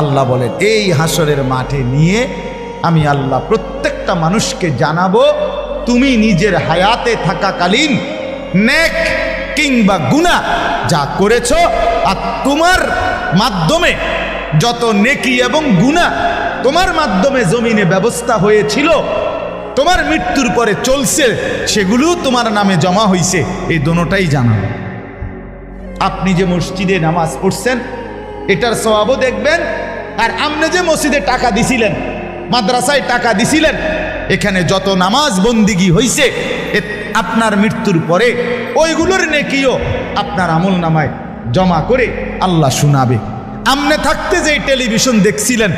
আল্লাহ বলেন এই হাসরের মাঠে নিয়ে আমি আল্লাহ প্রত্যেকটা মানুষকে জানাবো তুমি নিজের হায়াতে থাকাকালীন নেক কিংবা গুনাহ যা করেছো, আর তোমার মাধ্যমে যত নেকি এবং গুনাহ তোমার মাধ্যমে জমিনে ব্যবস্থা হয়েছিল, তোমার মৃত্যুর পরে চলছে, সেগুলো তোমার নামে জমা হয়েছে, এই দোনোটাই জানাবো। আপনি যে মসজিদে নামাজ পড়ছেন এটার সওয়াবও দেখবেন, আর আপনি যে মসজিদে টাকা দিছিলেন, মাদ্রাসায় টাকা দিছিলেন, এখানে যত নামাজ বন্দিগি হইছে আপনার মৃত্যুর পরে ওইগুলোর নেকিও আপনার আমল নামায় জমা করে আল্লাহ শোনাবে। আমনে থাকতে যে টেলিভিশন দেখছিলেন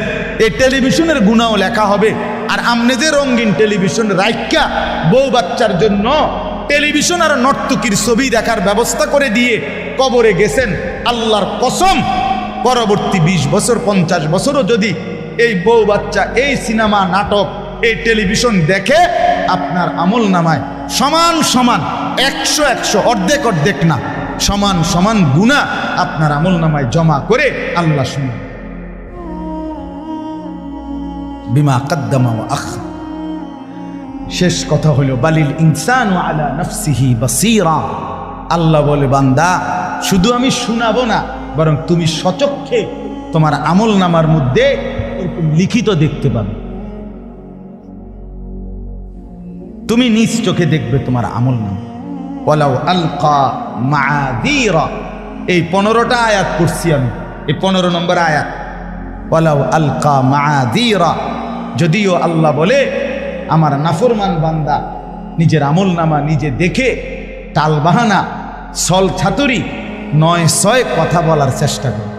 এই টেলিভিশনের গুনাহও লেখা হবে, আর আমনে যে রঙিন টেলিভিশন রাইখা বউ বাচ্চার জন্য টেলিভিশন আর নর্তকীর ছবি দেখার ব্যবস্থা করে দিয়ে কবরে গেছেন, আল্লাহর কসম পরবর্তী 20 বছর 50 বছরও যদি এই বউ বাচ্চা এই সিনেমা নাটক এই টেলিভিশন দেখে আপনার আমল নামায় সমান সমান 100 অর্ধেক অর্ধেক না, সমান সমান গুনাহ আপনার আমল নামায় জমা করে আল্লাহ শুনে। বিমা কদ্দামা ওয়া আখর। শেষ কথা হলো বালিল ইনসানু আলা নাফসিহি বাসীরা। আল্লাহ বলে বান্দা শুধু আমি শোনাবো না, বরং তুমি সচক্ষে তোমার আমল নামার মধ্যে এরকম লিখিত দেখতে পাবে, তুমি নিজ চোখে দেখবে তোমার আমল নামা। ওয়ালাউ আলকা মাআযীরা, এই 15টা আয়াত পড়ছি আমি, এই 15 নম্বর আয়াত। ওয়ালাউ আলকা মাআযীরা, যদিও আল্লাহ বলে আমার নাফরমান বান্দা নিজের আমল নামা নিজে দেখে টাল বাহানা ছল ছাতুরি 9-6 কথা বলার চেষ্টা করে,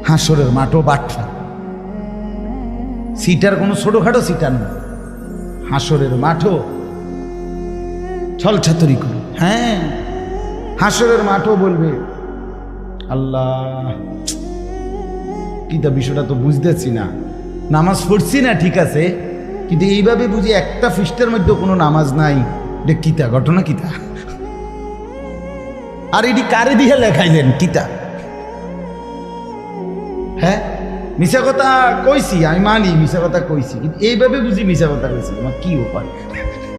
হাসরের মাঠও বাটফা, সিটার কোনো ছোটখাটো সিটার না, হাসরের মাঠও ছল ছাতুরি করে। হ্যাঁ, হাসরের মাঠও বলবে আল্লাহ কিতা বিষয়টা তো বুঝতেছি না, নামাজ পড়ছি না ঠিক আছে, কিন্তু এইভাবে বুঝি একটা পৃষ্ঠার মধ্যে কোনো নামাজ নাই, এটা কিতা ঘটনা কিতা, আর এটি কারে দিয়ে লেখাইলেন কিতা। হ্যাঁ, মিশা কথা কইছি, আমি মানি মিশা কথা কইছি, কিন্তু এইভাবে বুঝি মিশা কথা কইছি, আমার কি উপায়।